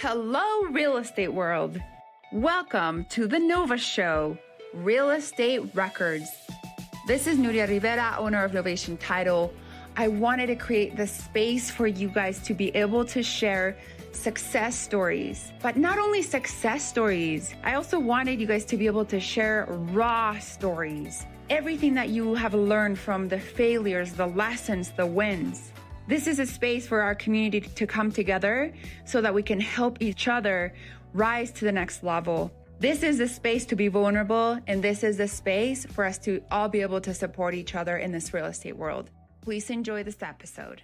Hello, real estate world. Welcome to the Nova Show, Real Estate Records. This is Nuria Rivera, owner of Novation Title. I wanted to create the space for you guys to be able to share success stories, but not only success stories. I also wanted you guys to be able to share raw stories. Everything that you have learned from the failures, the lessons, the wins. This is a space for our community to come together so that we can help each other rise to the next level. This is the space to be vulnerable, and this is the space for us to all be able to support each other in this real estate world. Please enjoy this episode.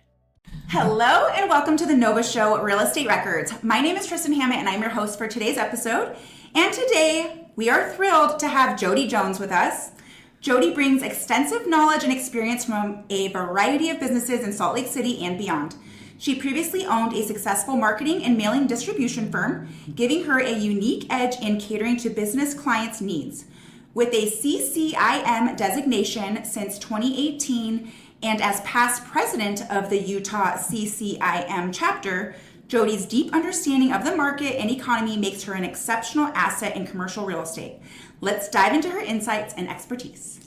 Hello and welcome to the Nova Show, Real Estate Records. My name is Tristan Hammett and I'm your host for today's episode. And today we are thrilled to have Jody Jones with us. Jody brings extensive knowledge and experience from a variety of businesses in Salt Lake City and beyond. She previously owned a successful marketing and mailing distribution firm, giving her a unique edge in catering to business clients' needs. With a CCIM designation since 2018 and as past president of the Utah CCIM chapter, Jody's deep understanding of the market and economy makes her an exceptional asset in commercial real estate. Let's dive into her insights and expertise.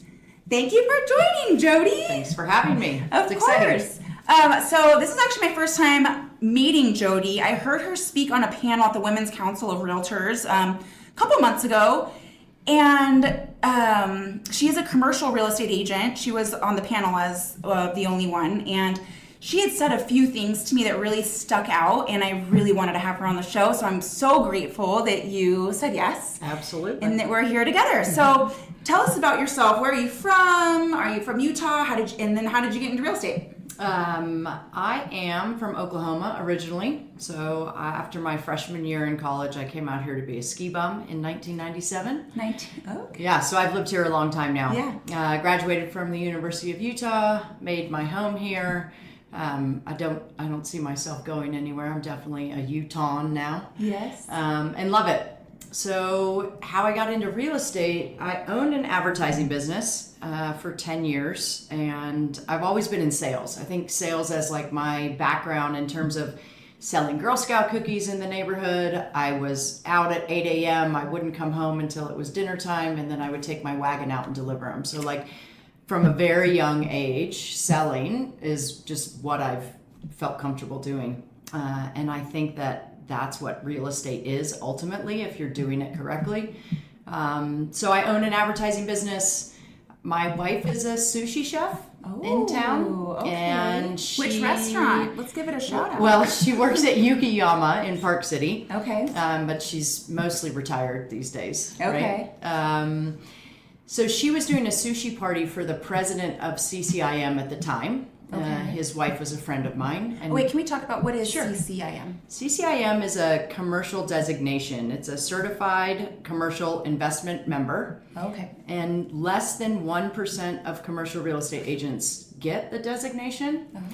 Thank you for joining, Jody. Thanks for having me. Of it's course. Exciting. So this is actually my first time meeting Jody. I heard her speak on a panel at the Women's Council of Realtors a couple months ago. And she is a commercial real estate agent. She was on the panel as the only one. And she had said a few things to me that really stuck out. And I really wanted to have her on the show. So I'm so grateful that you said yes. Absolutely. And that we're here together. So tell us about yourself. Where are you from? Are you from Utah? How did you get into real estate? I am from Oklahoma originally. So after my freshman year in college, I came out here to be a ski bum in 1997. Okay. Yeah, so I've lived here a long time now. Yeah. Graduated from the University of Utah, made my home here. I don't see myself going anywhere. I'm definitely a Utahn now. Yes. And love it. So how I got into real estate, I owned an advertising business for 10 years, and I've always been in sales. I think sales as like my background in terms of selling Girl Scout cookies in the neighborhood. I was out at 8 a.m. I wouldn't come home until it was dinner time, and then I would take my wagon out and deliver them. So like from a very young age, selling is just what I've felt comfortable doing. And I think that's what real estate is ultimately if you're doing it correctly. So I own an advertising business. My wife is a sushi chef in town. Okay. And Which restaurant? Let's give it a shout out. Well, she works at Yukiyama in Park City. Okay. But she's mostly retired these days. Okay. Right? So she was doing a sushi party for the president of CCIM at the time. Okay. His wife was a friend of mine. And wait, can we talk about what is Sure. CCIM? CCIM is a commercial designation. It's a certified commercial investment member. Okay. And less than 1% of commercial real estate agents get the designation. Uh-huh.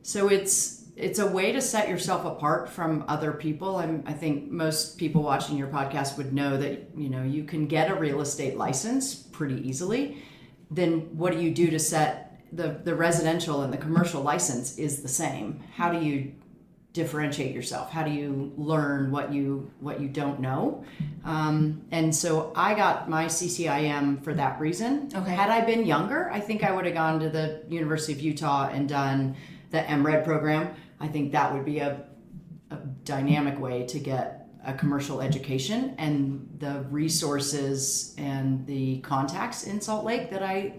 So it's a way to set yourself apart from other people. I think most people watching your podcast would know that, you can get a real estate license pretty easily. Then what do you do to set the residential and the commercial license is the same? How do you differentiate yourself? How do you learn what you don't know? And so I got my CCIM for that reason. Okay. Had I been younger, I think I would have gone to the University of Utah and done the MRED program. I think that would be a dynamic way to get a commercial education, and the resources and the contacts in Salt Lake that I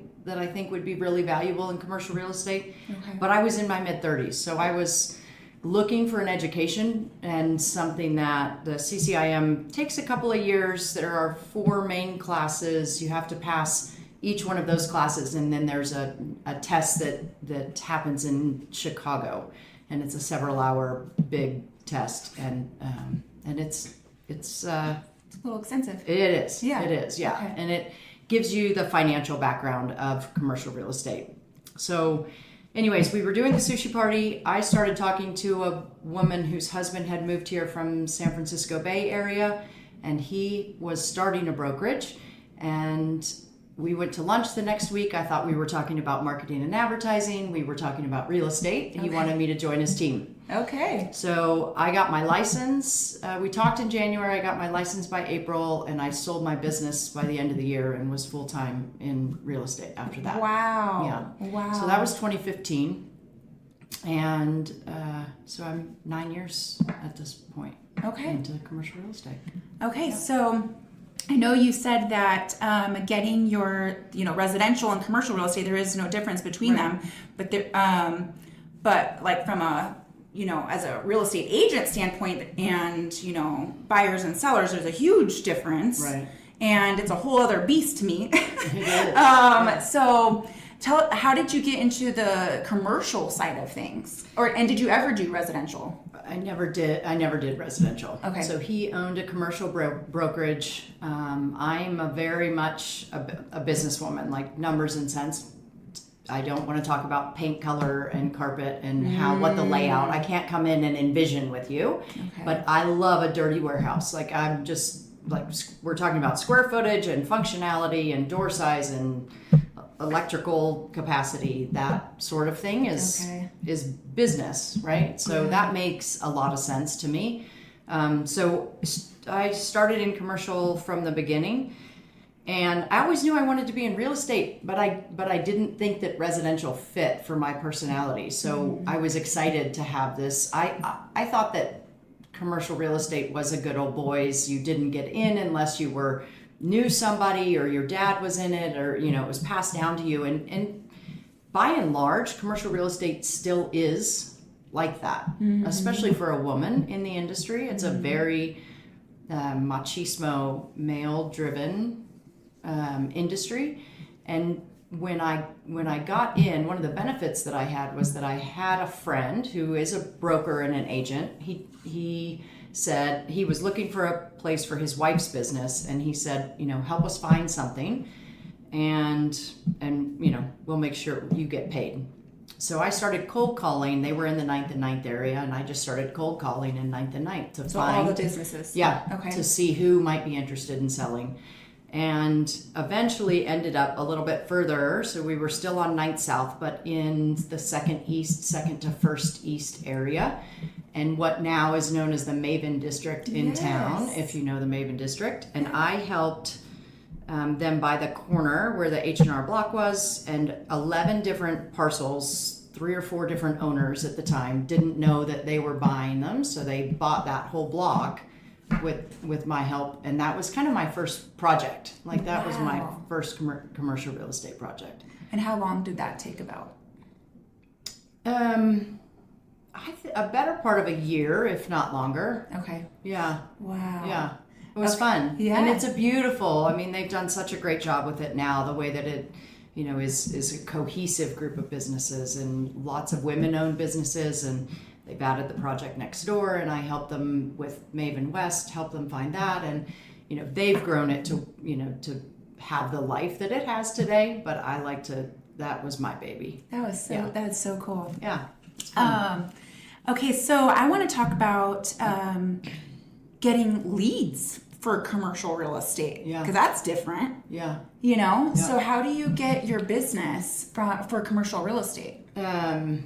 think would be really valuable in commercial real estate. Okay. But I was in my mid-30s, so I was looking for an education and something that the CCIM takes a couple of years. There are 4 main classes. You have to pass each one of those classes, and then there's a test that happens in Chicago, and it's a several-hour big test, and it's a little extensive. It is. Yeah. It is. Yeah. Okay. And it gives you the financial background of commercial real estate. So anyways, we were doing the sushi party. I started talking to a woman whose husband had moved here from San Francisco Bay Area, and he was starting a brokerage. And we went to lunch the next week. I thought we were talking about marketing and advertising. We were talking about real estate. And he wanted me to join his team. Okay. So I got my license. We talked in January. I got my license by April, and I sold my business by the end of the year and was full-time in real estate after that. Wow. Yeah. Wow. So that was 2015. And so I'm 9 years at this point into commercial real estate. Okay, so I know you said that getting your, residential and commercial real estate, there is no difference between them, but there, but like from a, as a real estate agent standpoint and, buyers and sellers, there's a huge difference. Right. And it's a whole other beast to me. It is. So how did you get into the commercial side of things? And did you ever do residential? I never did residential. Okay. So he owned a commercial brokerage. I'm a very much a businesswoman, like numbers and cents. I don't want to talk about paint color and carpet and what the layout. I can't come in and envision with you. Okay. But I love a dirty warehouse. Like I'm just we're talking about square footage and functionality and door size and electrical capacity, that sort of thing is business, right? So that makes a lot of sense to me. So I started in commercial from the beginning, and I always knew I wanted to be in real estate, but I didn't think that residential fit for my personality. So I was excited to have this. I thought that commercial real estate was a good old boys. You didn't get in unless you knew somebody or your dad was in it, or it was passed down to you, and by and large commercial real estate still is like that, especially for a woman in the industry. It's a very machismo, male driven industry. And when I got in, one of the benefits that I had was that I had a friend who is a broker and an agent. He said he was looking for a place for his wife's business, and he said, help us find something, and we'll make sure you get paid. So I started cold calling. They were in the 9th and 9th area, and I just started cold calling in 9th and 9th to find all the businesses. Yeah. Okay. To see who might be interested in selling. And eventually ended up a little bit further. So we were still on 9th South, but in the 2nd to 1st East area, and what now is known as the Maven District in town, if you know the Maven District. And I helped them buy the corner where the H&R Block was, and 11 different parcels, 3 or 4 different owners at the time didn't know that they were buying them, so they bought that whole block with my help, and that was kind of my first project. Like that was my first commercial real estate project. And how long did that take about? A better part of a year, if not longer. Okay. Yeah. Wow. Yeah. It was fun. Yeah. And it's a beautiful, they've done such a great job with it now, the way that it, is a cohesive group of businesses, and lots of women-owned businesses, and they've added the project next door, and I helped them with Maven West, help them find that, and they've grown it to to have the life that it has today. But that was my baby. That's so cool. Yeah. Okay, so I want to talk about getting leads for commercial real estate, because that's different. Yeah. So how do you get your business for commercial real estate? A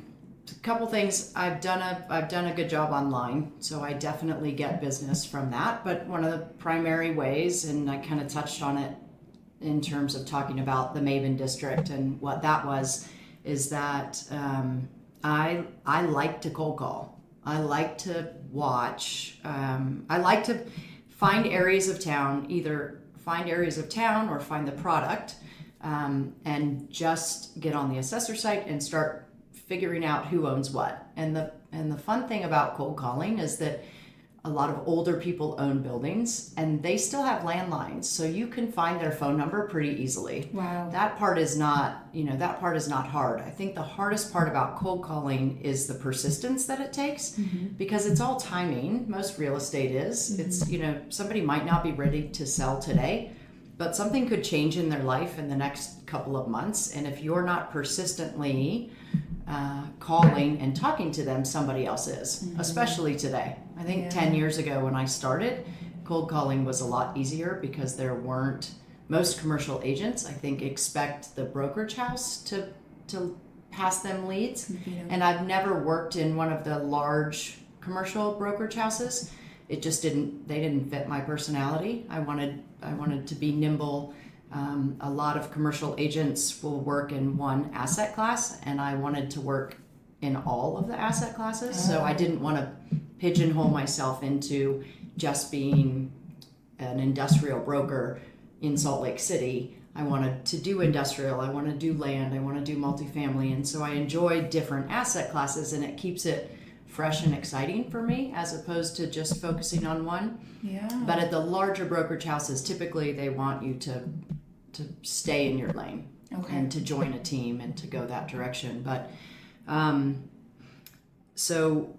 couple things. I've done a good job online, so I definitely get business from that. But one of the primary ways, and I kind of touched on it in terms of talking about the Maven District and what that was, is that I like to cold call. I like to watch. I like to find areas of town, either find areas of town or find the product, and just get on the assessor site and start figuring out who owns what. And the fun thing about cold calling is that a lot of older people own buildings, and they still have landlines, so you can find their phone number pretty easily. Wow. That part is not hard. I think the hardest part about cold calling is the persistence that it takes, because it's all timing. Most real estate is. It's, somebody might not be ready to sell today, but something could change in their life in the next couple of months. And if you're not persistently calling and talking to them, somebody else is, especially today. I think 10 years ago when I started, cold calling was a lot easier because there weren't most commercial agents, I think, expect the brokerage house to pass them leads. And I've never worked in one of the large commercial brokerage houses. It just they didn't fit my personality. I wanted to be nimble. A lot of commercial agents will work in one asset class, and I wanted to work in all of the asset classes. So I didn't want to pigeonhole myself into just being an industrial broker in Salt Lake City. I wanted to do industrial, I want to do land, I want to do multifamily. And so I enjoy different asset classes, and it keeps it fresh and exciting for me as opposed to just focusing on one. Yeah. But at the larger brokerage houses, typically they want you to stay in your lane and to join a team and to go that direction. But so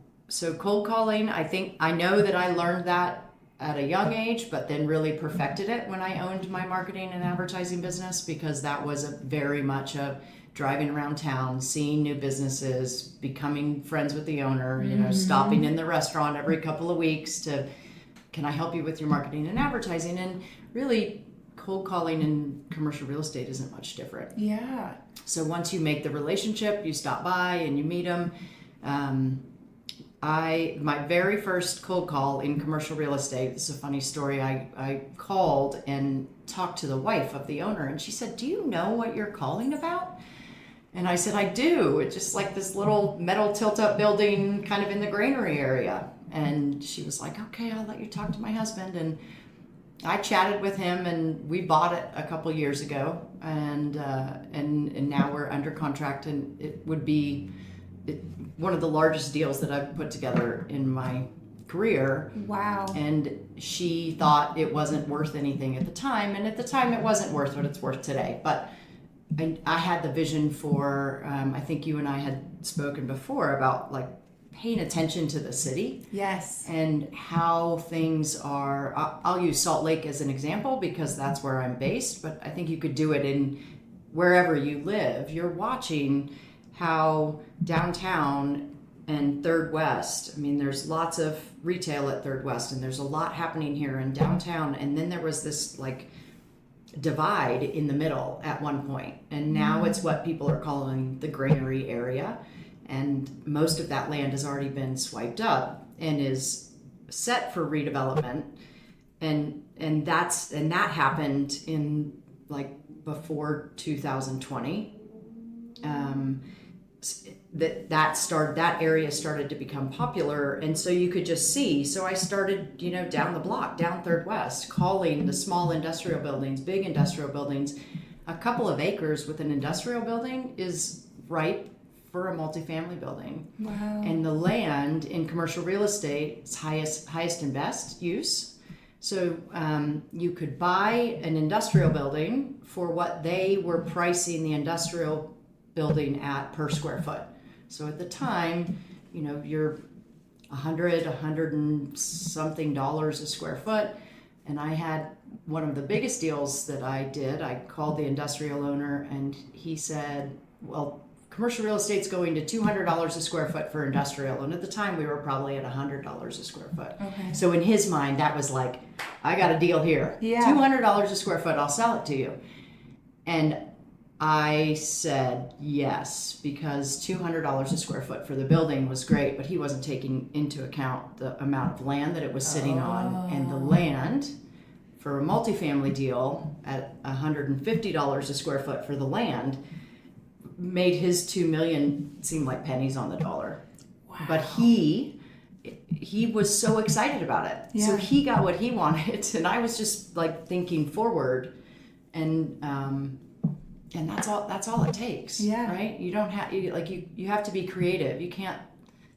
cold calling, I know that I learned that at a young age, but then really perfected it when I owned my marketing and advertising business, because that was very much a driving around town, seeing new businesses, becoming friends with the owner, stopping in the restaurant every couple of weeks to, can I help you with your marketing and advertising? And really, cold calling in commercial real estate isn't much different. Yeah. So once you make the relationship, you stop by and you meet them. My very first cold call in commercial real estate, this is a funny story, I called and talked to the wife of the owner, and she said, "Do you know what you're calling about?" And I said, "I do. It's just like this little metal tilt-up building kind of in the granary area." And she was like, "Okay, I'll let you talk to my husband." And I chatted with him, and we bought it a couple years ago, and now we're under contract, and it would be one of the largest deals that I've put together in my career. Wow. And she thought it wasn't worth anything at the time, and at the time it wasn't worth what it's worth today. But I had the vision for, I think you and I had spoken before about like paying attention to the city. Yes. And how things are. I'll use Salt Lake as an example because that's where I'm based, but I think you could do it in wherever you live. You're watching how downtown and Third West, I mean, there's lots of retail at Third West, and there's a lot happening here in downtown. And then there was this like divide in the middle at one point, and now it's what people are calling the granary area. And most of that land has already been swiped up and is set for redevelopment. And that happened in like before 2020. That area started to become popular, and so you could just see. So I started, down the block, down Third West, calling the small industrial buildings, big industrial buildings. A couple of acres with an industrial building is ripe for a multifamily building. Wow. And the land in commercial real estate is highest and best use. So you could buy an industrial building for what they were pricing the industrial building at per square foot. So at the time, you're $100 and something a square foot. And I had one of the biggest deals that I did. I called the industrial owner, and he said, well, commercial real estate's going to $200 a square foot for industrial. And at the time we were probably at $100 a square foot. Okay. So in his mind, that was like, I got a deal here. Yeah. $200 a square foot, I'll sell it to you. And I said yes, because $200 a square foot for the building was great, but he wasn't taking into account the amount of land that it was sitting on. And the land for a multifamily deal at $150 a square foot for the land made his $2 million seem like pennies on the dollar. Wow. But he was so excited about it. Yeah. So he got what he wanted, and I was just like thinking forward, and that's all it takes. Yeah. Right? You don't have you have to be creative. You can't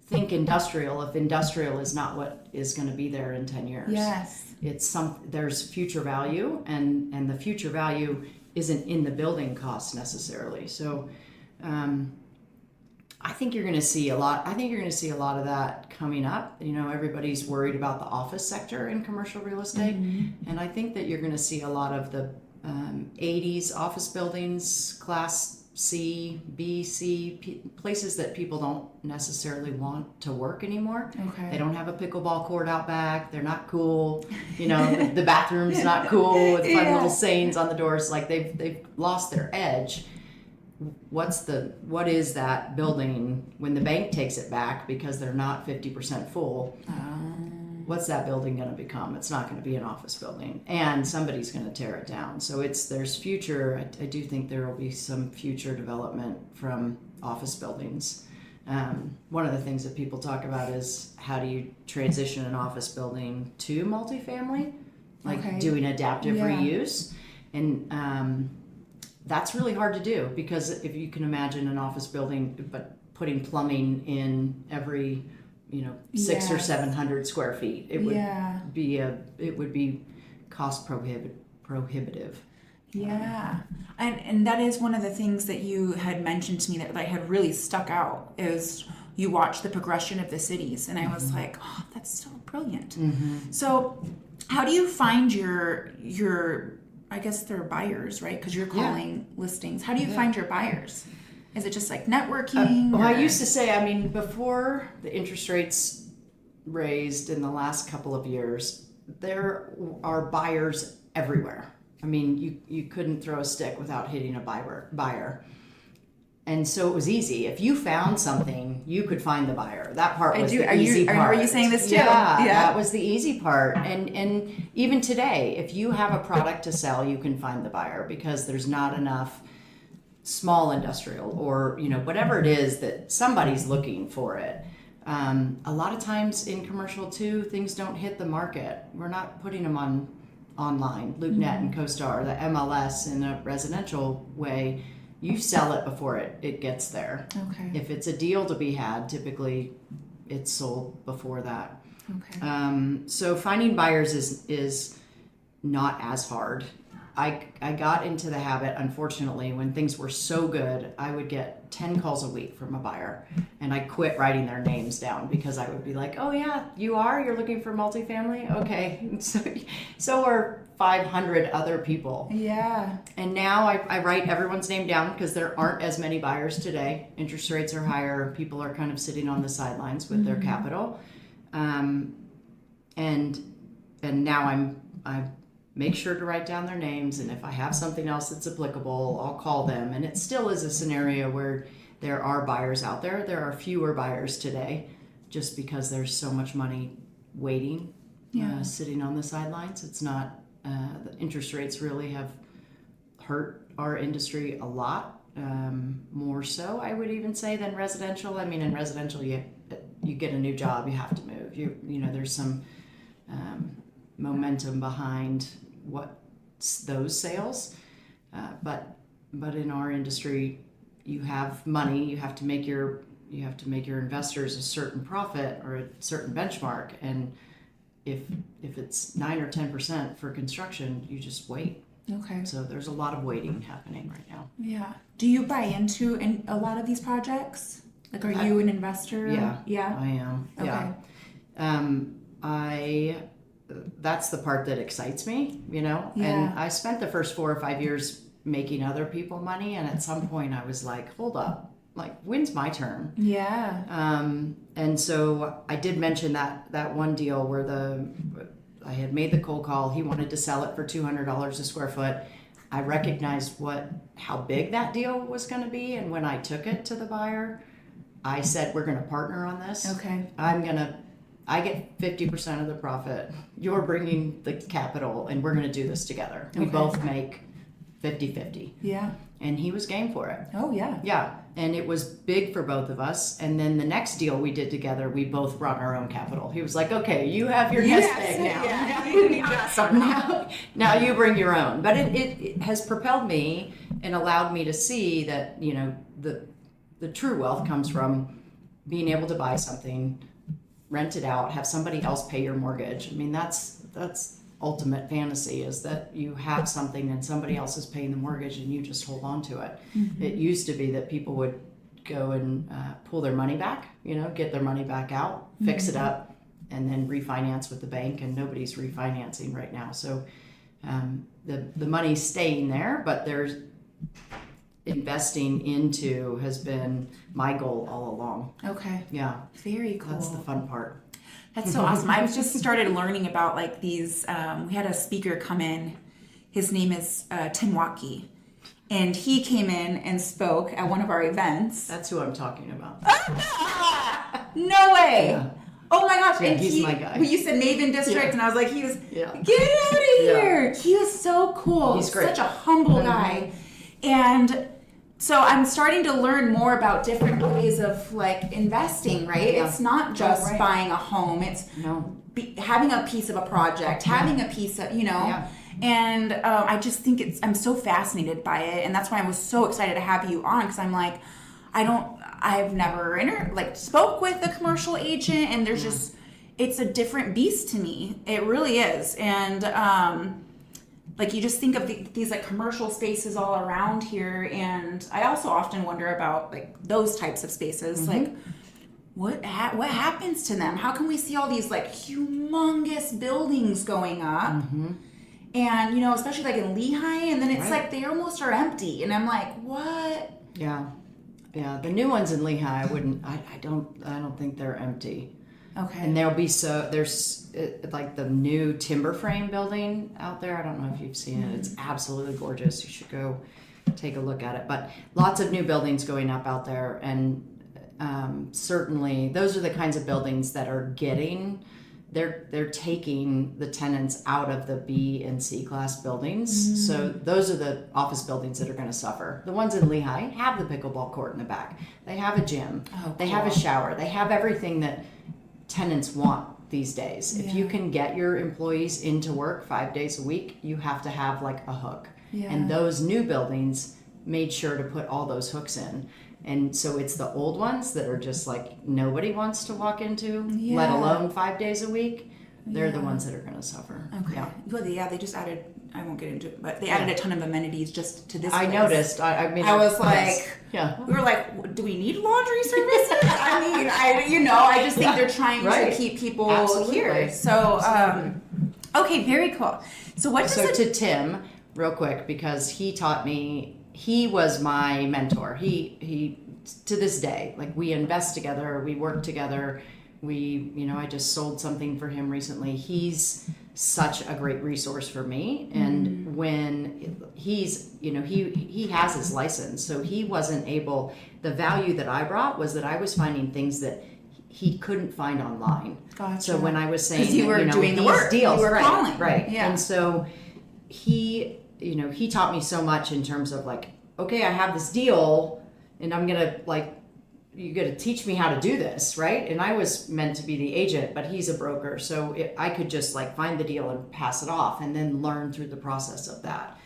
think industrial if industrial is not what is going to be there in 10 years. Yes. There's future value, and the future value isn't in the building costs necessarily. So I think you're going to see a lot. I think you're going to see a lot of that coming up. Everybody's worried about the office sector in commercial real estate, Mm-hmm. and I think that you're going to see a lot of the 80s office buildings, class C, B, C, places that people don't necessarily want to work anymore. Okay. They don't have a pickleball court out back. They're not cool. You know, the bathroom's not cool with fun little sayings on the doors. Like they've lost their edge. What is that building when the bank takes it back because they're not 50% full? What's that building going to become? It's not going to be an office building, and somebody's going to tear it down. So there's future. I do think there will be some future development from office buildings. One of the things that people talk about is how do you transition an office building to multifamily, like doing adaptive reuse, and that's really hard to do because if you can imagine an office building, but putting plumbing in every 600 or 700 square feet, it would be cost prohibitive. Yeah. And that is one of the things that you had mentioned to me that had really stuck out is you watch the progression of the cities. And I was like, oh, that's so brilliant. So how do you find your I guess they're buyers, right? Because you're calling listings. How do you find your buyers? Is it just like networking? Well, I used to say, before the interest rates raised in the last couple of years, there are buyers everywhere. You couldn't throw a stick without hitting a buyer. And so it was easy. If you found something, you could find the buyer. That part was the easy part. Are you saying this too? Yeah, that was the easy part. And even today, if you have a product to sell, you can find the buyer because there's not enough small industrial or whatever it is that somebody's looking for it. A lot of times in commercial too, things don't hit the market. We're not putting them online, LoopNet and CoStar, the MLS in a residential way. You sell it before it gets there. Okay. If it's a deal to be had, typically it's sold before that. Okay. So finding buyers is not as hard. I got into the habit, unfortunately, when things were so good, I would get 10 calls a week from a buyer, and I quit writing their names down because I would be like, oh yeah, you're looking for multifamily? Okay. So are 500 other people. Yeah. And now I write everyone's name down because there aren't as many buyers today. Interest rates are higher. People are kind of sitting on the sidelines with their capital. And now I make sure to write down their names, and if I have something else that's applicable, I'll call them. And it still is a scenario where there are buyers out there. There are fewer buyers today just because there's so much money waiting, sitting on the sidelines. It's not, the interest rates really have hurt our industry a lot, more so, I would even say, than residential. In residential, you get a new job, you have to move. There's some momentum behind those sales, but in our industry, you have money. You have to make your investors a certain profit or a certain benchmark, and if it's 9 or 10% for construction, you just wait. Okay. So there's a lot of waiting happening right now. Yeah. Do you buy into a lot of these projects? Like, are you an investor? Yeah. Yeah. I am. Okay. Yeah. That's the part that excites me, and I spent the first 4 or 5 years making other people money, and at some point I was like, hold up, like, when's my turn? Yeah. And so I did mention that one deal where I had made the cold call. He wanted to sell it for $200 a square foot. I recognized how big that deal was going to be, and when I took it to the buyer, I said, we're going to partner on this. Okay. I get 50% of the profit. You're bringing the capital, and we're going to do this together. We both make 50-50. Yeah. And he was game for it. Oh, yeah. Yeah. And it was big for both of us. And then the next deal we did together, we both brought our own capital. He was like, okay, you have your nest egg now. Yeah. Now you bring your own. But it has propelled me and allowed me to see that, the true wealth comes from being able to buy something, rent it out, have somebody else pay your mortgage. That's ultimate fantasy, is that you have something and somebody else is paying the mortgage and you just hold on to it. Mm-hmm. It used to be that people would go and pull their money back, get their money back out, fix it up, and then refinance with the bank, and nobody's refinancing right now. So the money's staying there, but investing into has been my goal all along. Okay. Yeah. Very cool. That's the fun part. That's so awesome. I just started learning about like these. We had a speaker come in. His name is Tim Waukee. And he came in and spoke at one of our events. That's who I'm talking about. No way. Yeah. Oh my gosh. Yeah, and he's my guy. You said Maven District, Yeah. and I was like, get out of Yeah. here. He was so cool. He's great. Such a humble guy. And so I'm starting to learn more about different ways of like investing, right? Yeah. It's not just right. buying a home. It's No. having a piece of a project, having a piece of, Yeah. And I just think I'm so fascinated by it. And that's why I was so excited to have you on, because I'm like, I've never spoke with a commercial agent, and there's just, it's a different beast to me. It really is. And like you just think of these like commercial spaces all around here, and I also often wonder about like those types of spaces, like what happens to them? How can we see all these like humongous buildings going up? And especially like in Lehigh, and then it's like they almost are empty, and I'm like, what? Yeah. The new ones in Lehigh, I don't think they're empty. Okay. And there's like the new timber frame building out there. I don't know if you've seen it. It's absolutely gorgeous. You should go take a look at it. But lots of new buildings going up out there, and certainly those are the kinds of buildings that are they're taking the tenants out of the B and C class buildings. So those are the office buildings that are going to suffer. The ones in Lehigh have the pickleball court in the back. They have a gym. They have a shower. They have everything that tenants want these days. If you can get your employees into work 5 days a week, you have to have like a hook. And those new buildings made sure to put all those hooks in. And so it's the old ones that are just like nobody wants to walk into, let alone 5 days a week. They're the ones that are going to suffer. Okay. Yeah, they just added, I won't get into it, but they added a ton of amenities just to this place. I noticed. I was like, we were like, do we need laundry services? I just think they're trying to keep people here. So, okay, very cool. So what does to Tim, real quick, because he taught me, he was my mentor. He to this day, like we invest together, we work together. I just sold something for him recently. He's such a great resource for me. And when he has his license, so he wasn't able, the value that I brought was that I was finding things that he couldn't find online. Gotcha. So when I was saying, you were doing the work, deals, you were calling. Right. Yeah. And so he taught me so much in terms of like, okay, I have this deal and I'm going to you got to teach me how to do this, right? And I was meant to be the agent, but he's a broker. So I could just like find the deal and pass it off and then learn through the process of that.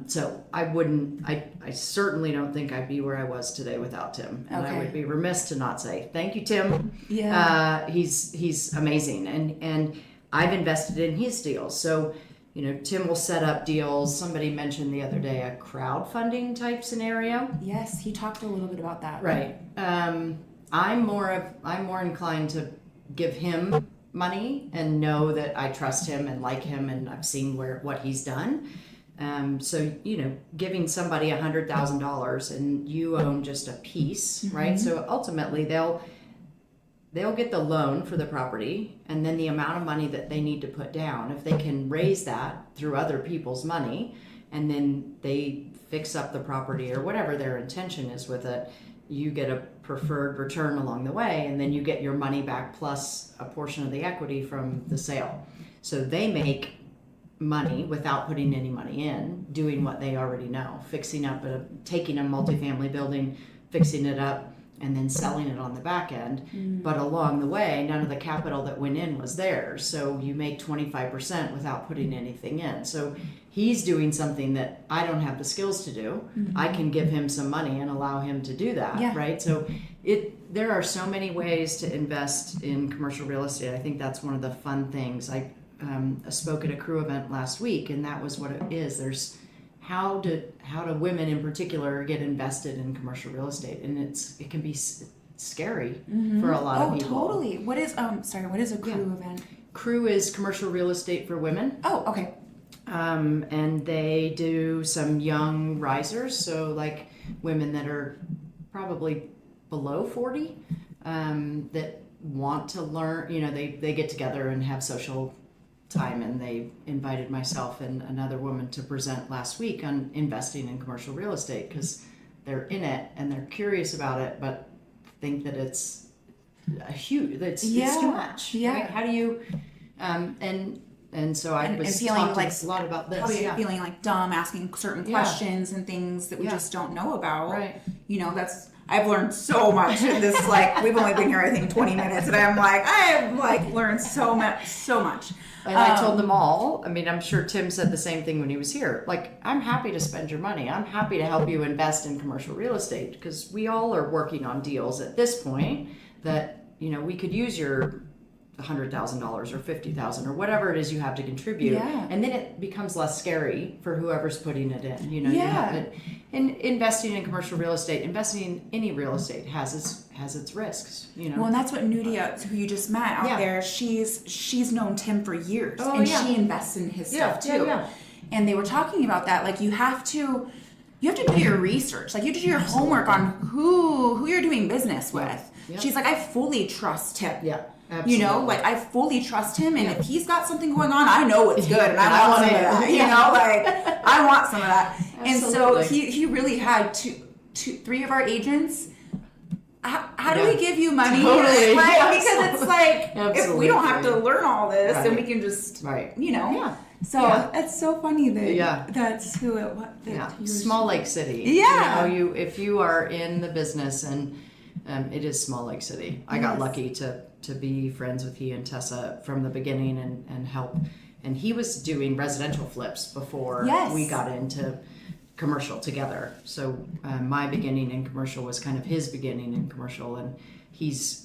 So I certainly don't think I'd be where I was today without Tim. And I would be remiss to not say, thank you, Tim. Yeah. He's amazing. And I've invested in his deals. So, Tim will set up deals. Somebody mentioned the other day a crowdfunding type scenario. Yes, he talked a little bit about that. Right. I'm more inclined to give him money and know that I trust him and like him, and I've seen what he's done. So giving somebody $100,000 and you own just a piece, right? So ultimately they'll get the loan for the property, and then the amount of money that they need to put down, if they can raise that through other people's money, and then they fix up the property or whatever their intention is with it, you get a preferred return along the way, and then you get your money back plus a portion of the equity from the sale. So they make money without putting any money in, doing what they already know, taking a multifamily building, fixing it up, and then selling it on the back end. But along the way, none of the capital that went in was theirs. So you make 25% without putting anything in. So he's doing something that I don't have the skills to do. I can give him some money and allow him to do that, right? So there are so many ways to invest in commercial real estate. I think that's one of the fun things. I spoke at a crew event last week, and that was what it is. There's how do women in particular get invested in commercial real estate, and it can be scary for a lot of people. Oh, totally. What is a crew event? Crew is commercial real estate for women. Oh, okay. And they do some young risers, so like women that are probably below 40 that want to learn. They get together and have social time, and they invited myself and another woman to present last week on investing in commercial real estate because they're in it and they're curious about it, but think that it's it's too much. Yeah. Right? How do you and so I was feeling talking like a lot about this. Probably feeling like dumb, asking certain questions and things that we just don't know about. Right. I've learned so much in this, we've only been here, I think, 20 minutes, and I've learned so much. And I told them all, I'm sure Tim said the same thing when he was here. I'm happy to spend your money. I'm happy to help you invest in commercial real estate because we all are working on deals at this point that, we could use your $100,000 or $50,000 or whatever it is you have to contribute. Yeah. And then it becomes less scary for whoever's putting it in. You have it. And investing in commercial real estate, investing in any real estate has its risks. Well, and that's what Nudia, who you just met out there, she's known Tim for years, she invests in his stuff too. Yeah. And they were talking about that, you have to do your research, you have to do your homework on who you're doing business with. Yeah. She's like, I fully trust him. Yeah. Absolutely. I fully trust him, and if he's got something going on, I know it's good, and I want some of that. I want some of that. And so he really had three of our agents. How do we give you money? Totally. Because it's if we don't have to learn all this, then we can just, Yeah. So it's so funny that that's who it was. Small Lake City. Yeah. If you are in the business, and it is Small Lake City. I got lucky to be friends with he and Tessa from the beginning and help. And he was doing residential flips before we got into commercial together. So my beginning in commercial was kind of his beginning in commercial, and he's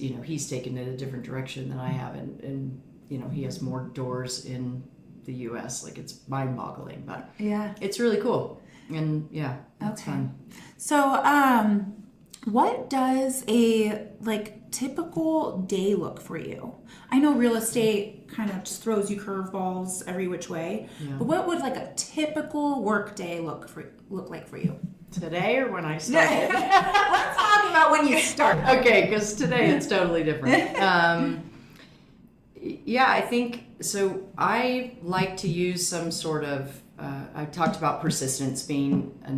taken it a different direction than I have, and he has more doors in the U.S. It's mind-boggling, but it's really cool, and it's fun. So what does a typical day look for you? I know real estate kind of just throws you curveballs every which way, but what would a typical work day look like for you? Today or when I started? Let's talk about when you start. Okay, because today it's totally different. I think so. I like to use some sort of. I talked about persistence being a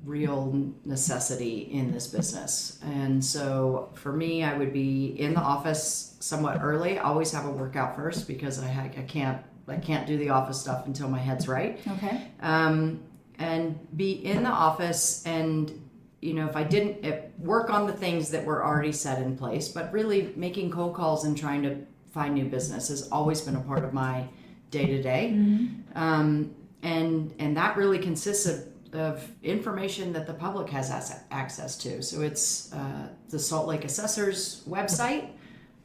real necessity in this business, and so for me, I would be in the office somewhat early. I always have a workout first because I can't do the office stuff until my head's right. Okay. And be in the office, and if I didn't work on the things that were already set in place, but really making cold calls and trying to find new business has always been a part of my day-to-day. Mm-hmm. And that really consists of information that the public has access to. So it's the Salt Lake Assessor's website.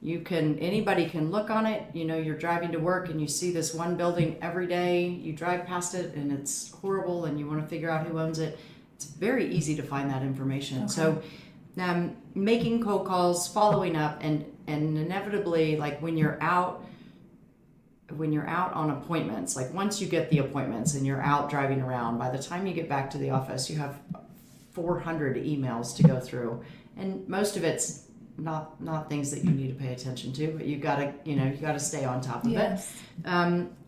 Anybody can look on it. You're driving to work and you see this one building every day. You drive past it and it's horrible and you want to figure out who owns it. It's very easy to find that information. Okay. So making cold calls, following up, and inevitably, when you're out on appointments, once you get the appointments and you're out driving around, by the time you get back to the office, you have 400 emails to go through, and most of it's not things that you need to pay attention to, but you gotta stay on top of it.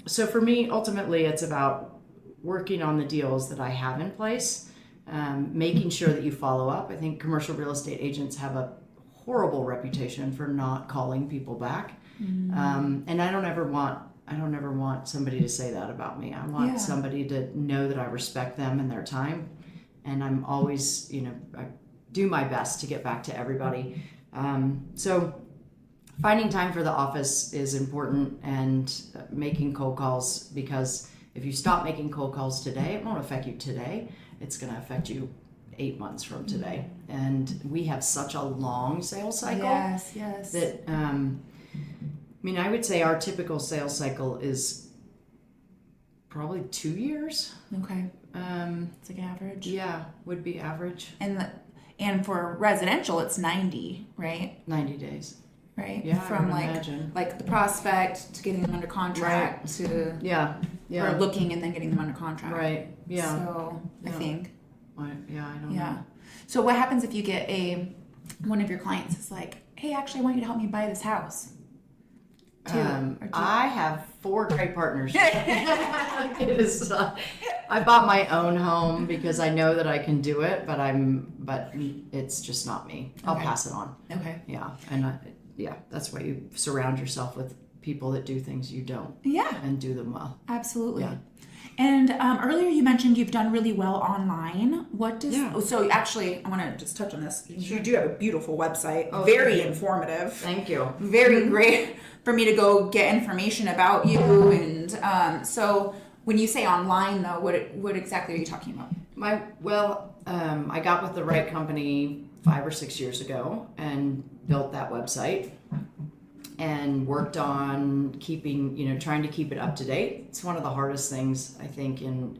So for me, ultimately, it's about working on the deals that I have in place, making sure that you follow up. I think commercial real estate agents have a horrible reputation for not calling people back, and I don't ever want somebody to say that about me. I want somebody to know that I respect them and their time, and I'm always, I do my best to get back to everybody. So finding time for the office is important, and making cold calls, because if you stop making cold calls today, it won't affect you today. It's going to affect you 8 months from today. And we have such a long sales cycle. Yes. That, I would say our typical sales cycle is probably 2 years. Okay. It's average. Yeah, would be average. And for residential, it's 90, right? 90 days. Right? Yeah, From imagine. the prospect to getting them under contract to or looking and then getting them under contract. Right. Yeah. So I think. I don't Yeah. know. So what happens if you get one of your clients is like, hey, actually, I want you to help me buy this house? I have 4 great partners. It is, I bought my own home because I know that I can do it, but it's just not me. I'll pass it on. Okay. Yeah. And that's why you surround yourself with people that do things you don't. Yeah. And do them well. Absolutely. Yeah. And earlier you mentioned you've done really well online. What does... Yeah. So actually, I want to just touch on this. Sure. You do have a beautiful website. Oh, very informative. Thank you. Very great for me to go get information about you. And so when you say online, though, what exactly are you talking about? I got with the right company 5 or 6 years ago and built that website and worked on trying to keep it up to date. It's one of the hardest things, I think, in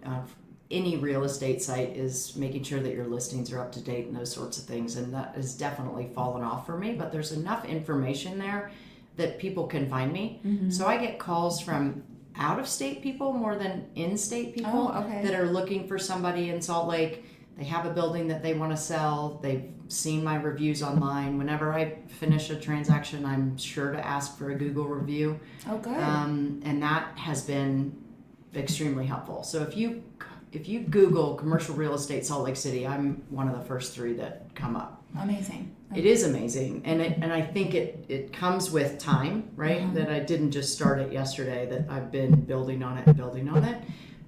any real estate site is making sure that your listings are up to date and those sorts of things. And that has definitely fallen off for me, but there's enough information there that people can find me. Mm-hmm. So I get calls from out-of-state people more than in-state people that are looking for somebody in Salt Lake. They have a building that they want to sell. They've seen my reviews online. Whenever I finish a transaction, I'm sure to ask for a Google review. Oh, good. And that has been extremely helpful. So if you Google commercial real estate Salt Lake City, I'm one of the first 3 that come up. Amazing. It is amazing, and I think it comes with time, right? Mm-hmm. That I didn't just start it yesterday. That I've been building on it,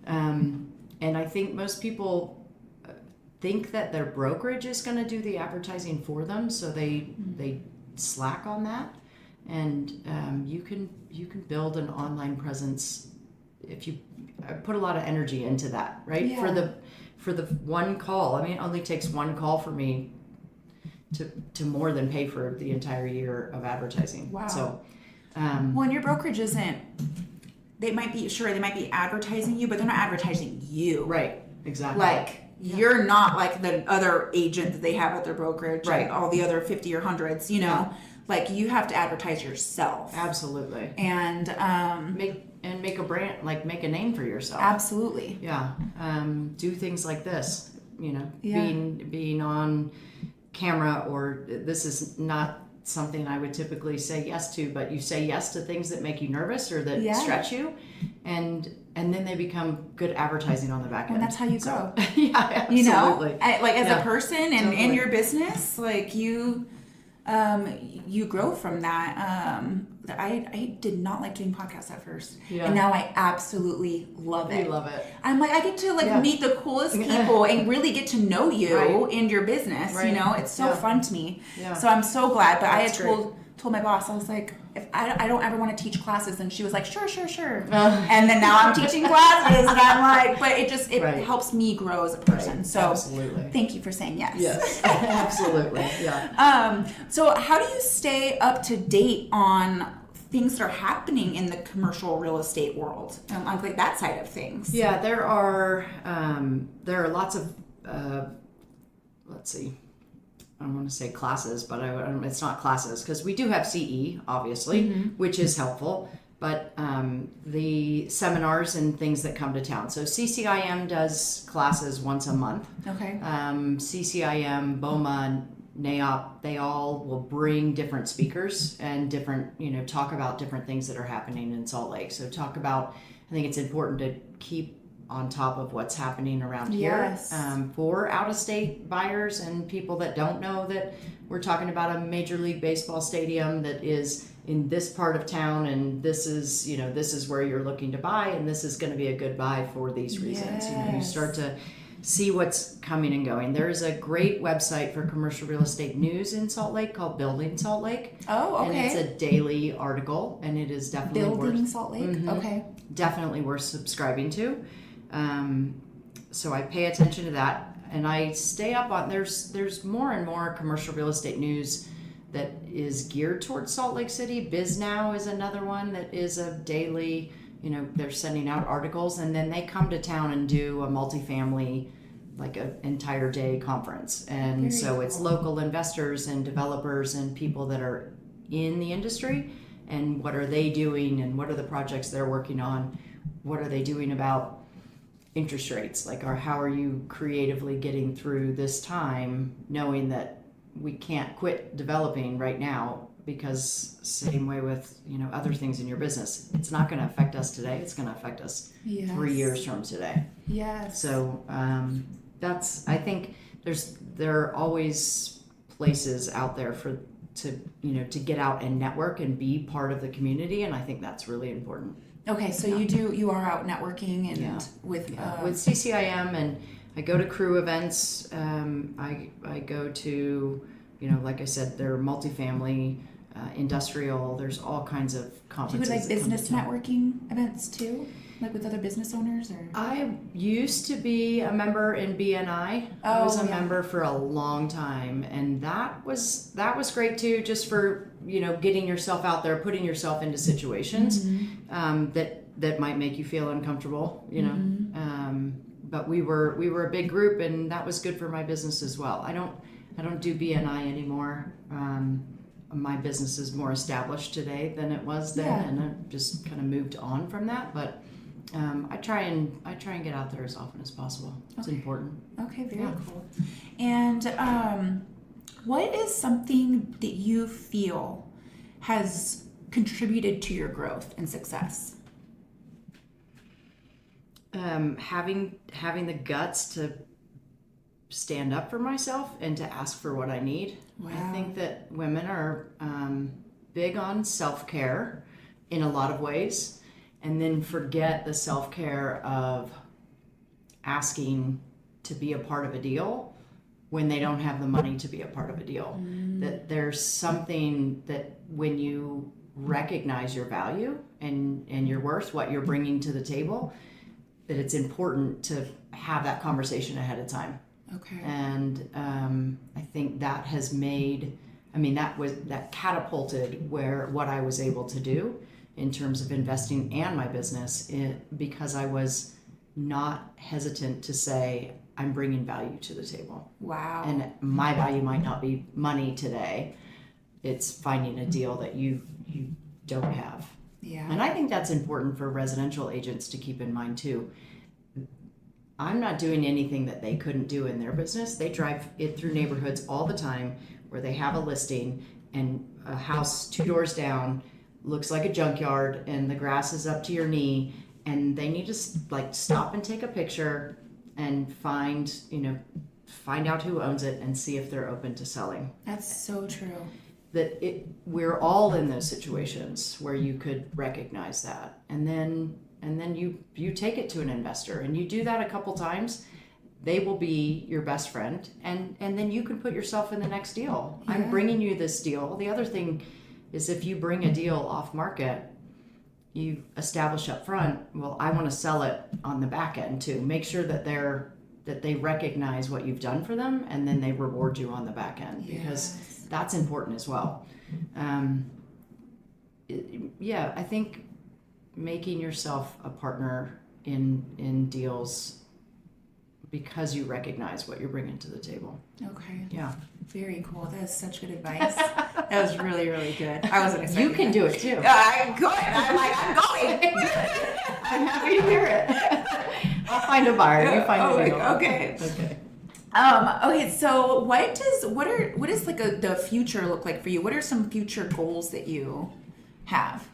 and I think most people think that their brokerage is going to do the advertising for them, so they slack on that. And you can build an online presence if you put a lot of energy into that, right? Yeah. For the one call. I mean, it only takes one call for me to more than pay for the entire year of advertising. Wow. So, and your brokerage isn't. They might be advertising you, but they're not advertising you. Right. Exactly. Like. Yeah. You're not like the other agent that they have at their brokerage, right? Like all the other 50 or hundreds, Yeah. Like you have to advertise yourself. Absolutely. And make a brand, like make a name for yourself. Absolutely. Yeah. Do things like this, Yeah. being on camera, or this is not something I would typically say yes to, but you say yes to things that make you nervous or that stretch you, and then they become good advertising on the back end. And that's how you grow. Yeah, absolutely. As a person and in your business, like you grow from that. I did not like doing podcasts at first, and now I absolutely love it. I love it. I'm like, I get to meet the coolest people and really get to know you and your business. Right. It's so fun to me. Yeah. So I'm so glad. But That's I had told my boss, I was like, if I don't ever want to teach classes, and she was like, sure. And then now I'm teaching classes, and I'm like, but it helps me grow as a person. Right. So absolutely. Thank you for saying yes. Yes, absolutely. Yeah. So how do you stay up to date on things that are happening in the commercial real estate world, like that side of things? Yeah, there are lots of let's see. I don't want to say classes, but it's not classes because we do have CE, obviously, which is helpful, but the seminars and things that come to town. So CCIM does classes once a month. Okay. CCIM, BOMA, NAOP, they all will bring different speakers and different, talk about different things that are happening in Salt Lake. So I think it's important to keep on top of what's happening around here for out-of-state buyers and people that don't know that we're talking about a Major League Baseball stadium that is in this part of town, and this is where you're looking to buy, and this is going to be a good buy for these reasons. You start to see what's coming and going. There is a great website for commercial real estate news in Salt Lake called Building Salt Lake. Oh, okay. And it's a daily article, and it is definitely Building Salt Lake. Okay. Definitely worth subscribing to. So I pay attention to that, and I stay up on. There's more and more commercial real estate news that is geared towards Salt Lake City. BizNow is another one that is a daily. They're sending out articles, and then they come to town and do a multifamily, like an entire day conference. And it's local investors and developers and people that are in the industry, and what are they doing, and what are the projects they're working on, what are they doing about interest rates, like how are you creatively getting through this time, knowing that we can't quit developing right now, because same way with other things in your business, it's not going to affect us today, it's going to affect us 3 years from today. Yes. So I think there are always places out there to get out and network and be part of the community, and I think that's really important. Okay, so you are out networking and with CCIM, and I go to crew events. I go to, like I said, they're multifamily, industrial. There's all kinds of conferences. Do you like business networking events too, like with other business owners? Or I used to be a member in BNI. I was a member for a long time, and that was great too, just for getting yourself out there, putting yourself into situations that might make you feel uncomfortable. But we were a big group, and that was good for my business as well. I don't do BNI anymore. My business is more established today than it was then, and I've just kind of moved on from that. But I try and get out there as often as possible. It's important. Okay, very cool. And what is something that you feel has contributed to your growth and success? Having the guts to stand up for myself and to ask for what I need. Wow. I think that women are big on self-care in a lot of ways, and then forget the self-care of asking to be a part of a deal when they don't have the money to be a part of a deal. That there's something that when you recognize your value and your worth, what you're bringing to the table, that it's important to have that conversation ahead of time. Okay. And I think that has that catapulted what I was able to do in terms of investing and my business, because I was not hesitant to say, I'm bringing value to the table. Wow. And my value might not be money today. It's finding a deal that you don't have. Yeah. And I think that's important for residential agents to keep in mind too. I'm not doing anything that they couldn't do in their business. They drive it through neighborhoods all the time where they have a listing and a house 2 doors down looks like a junkyard and the grass is up to your knee, and they need to stop and take a picture and find out who owns it and see if they're open to selling. That's so true. We're all in those situations where you could recognize that, and then you take it to an investor, and you do that a couple times, they will be your best friend, and then you can put yourself in the next deal. Yeah. I'm bringing you this deal. The other thing is, if you bring a deal off market, you establish up front, well, I want to sell it on the back end too. Make sure that they recognize what you've done for them, and then they reward you on the back end, because that's important as well. I think making yourself a partner in deals because you recognize what you're bringing to the table. Okay. Yeah. Very cool. That is such good advice. That was really, really good. I wasn't expecting You can do it too. I'm good. I'm going. I'm happy to hear it. I'll find a buyer. You find a deal. Okay. Okay. Okay, so what does like the future look like for you? What are some future goals that you have?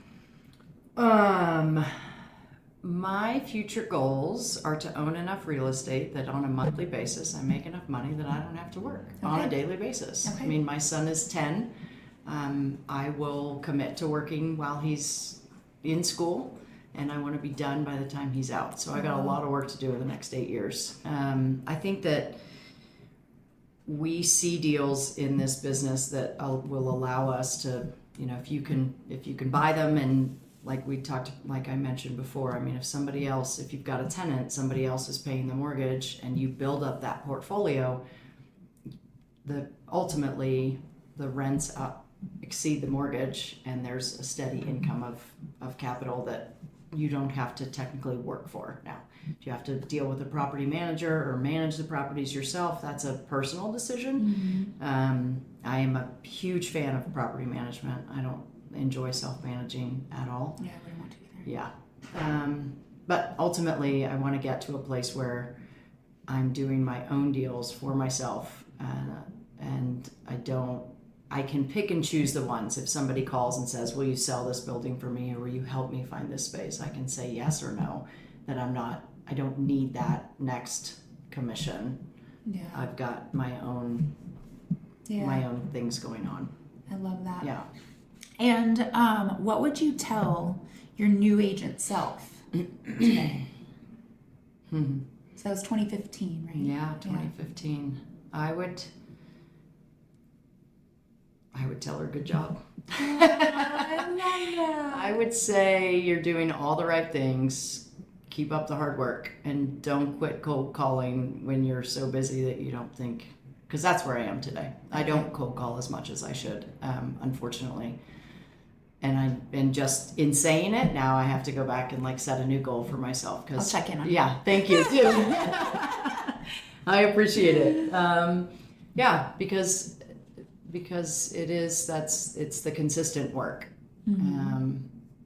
My future goals are to own enough real estate that on a monthly basis I make enough money that I don't have to work on a daily basis. Okay. I mean, my son is 10. I will commit to working while he's in school, and I want to be done by the time he's out. So I got a lot of work to do in the next 8 years. I think that we see deals in this business that will allow us to, if you can buy them, and like I mentioned before, I mean, if you've got a tenant, somebody else is paying the mortgage, and you build up that portfolio, ultimately the rents exceed the mortgage, and there's a steady income of capital that you don't have to technically work for. Now, do you have to deal with a property manager or manage the properties yourself? That's a personal decision. Mm-hmm. I am a huge fan of property management. I don't enjoy self-managing at all. Yeah, I wouldn't want to either. Yeah. But ultimately, I want to get to a place where I'm doing my own deals for myself, and I can pick and choose the ones. If somebody calls and says, will you sell this building for me, or will you help me find this space, I can say yes or no, that I don't need that next commission. Yeah. I've got my own things going on. I love that. Yeah. And what would you tell your new agent self today? So that was 2015, right? Yeah, 2015. I would tell her good job. I love that. I would say you're doing all the right things. Keep up the hard work, and don't quit cold calling when you're so busy that you don't think, because that's where I am today. I don't cold call as much as I should, unfortunately. And just in saying it, now I have to go back and like set a new goal for myself. I'll check in on you. Yeah, thank you too. I appreciate it. Because it's the consistent work.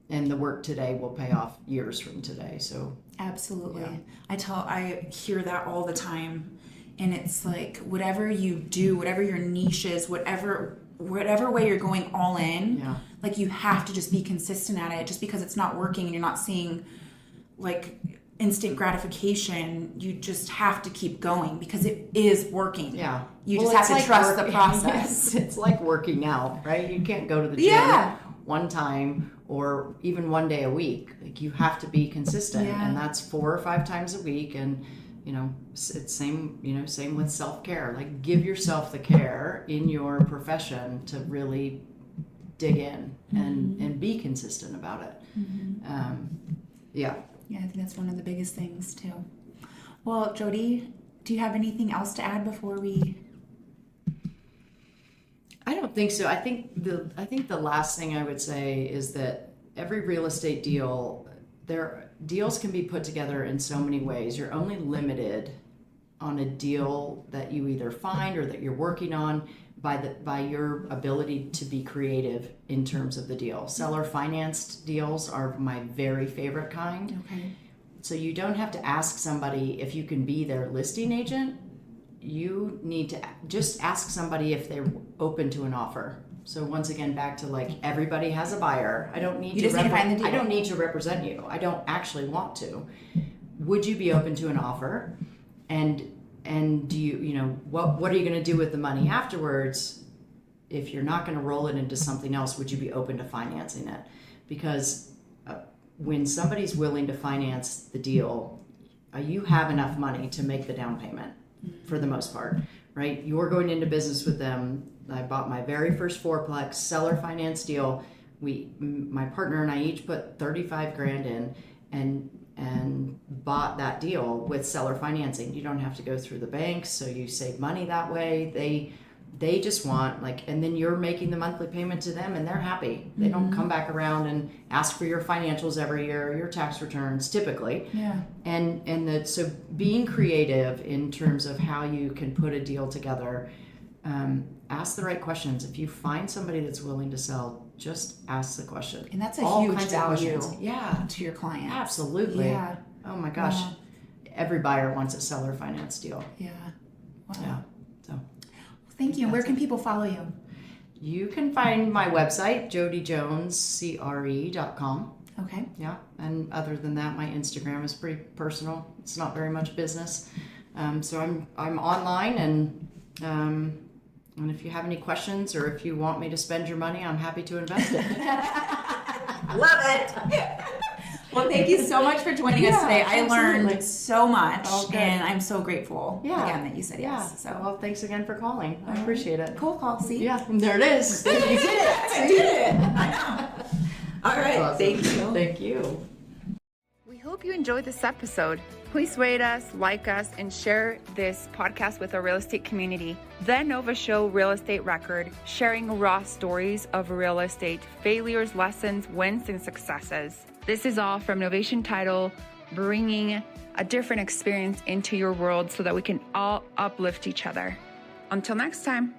And the work today will pay off years from today. So absolutely. Yeah. I hear that all the time. And it's like, whatever you do, whatever your niche is, whatever way you're going all in, like you have to just be consistent at it. Just because it's not working and you're not seeing like instant gratification, you just have to keep going because it is working. Yeah. You just have to trust the process. Yes, it's like working out, right? You can't go to the gym one time or even one day a week. Like you have to be consistent, and that's 4 or 5 times a week. And it's same with self-care. Like give yourself the care in your profession to really dig in and be consistent about it. Yeah, I think that's one of the biggest things too. Well, Jody, do you have anything else to add before we? I don't think so. I think the last thing I would say is that every real estate deal, deals can be put together in so many ways. You're only limited on a deal that you either find or that you're working on by your ability to be creative in terms of the deal. Seller financed deals are my very favorite kind. Okay. So you don't have to ask somebody if you can be their listing agent. You need to just ask somebody if they're open to an offer. So once again, back to like everybody has a buyer. I don't need to represent you. I don't actually want to. Would you be open to an offer? And do you what are you going to do with the money afterwards? If you're not going to roll it into something else, would you be open to financing it? Because when somebody's willing to finance the deal, you have enough money to make the down payment for the most part, right? You're going into business with them. I bought my very first fourplex seller finance deal. My partner and I each put $35,000 in and bought that deal with seller financing. You don't have to go through the banks, so you save money that way. They just want and then you're making the monthly payment to them and they're happy. They don't come back around and ask for your financials every year, your tax returns typically. Yeah. So being creative in terms of how you can put a deal together, ask the right questions. If you find somebody that's willing to sell, just ask the question. And that's a huge value to your client. Absolutely. Yeah. Oh my gosh. Wow. Every buyer wants a seller finance deal. Yeah. Wow. Yeah. So thank you. Where can people follow you? You can find my website, jodyjonescre.com. Okay. Yeah. And other than that, my Instagram is pretty personal. It's not very much business. So I'm online and if you have any questions or if you want me to spend your money, I'm happy to invest it. Love it. Well, thank you so much for joining us today. I learned so much, and I'm so grateful again that you said yes. So, well, thanks again for calling. I appreciate it. Cold call. See? Yeah, there it is. You did it. I did it. I know. All right. Awesome. Thank you. Thank you. We hope you enjoyed this episode. Please rate us, like us, and share this podcast with our real estate community. The Nova Show Real Estate Record, sharing raw stories of real estate, failures, lessons, wins, and successes. This is all from Novation Title, bringing a different experience into your world so that we can all uplift each other. Until next time.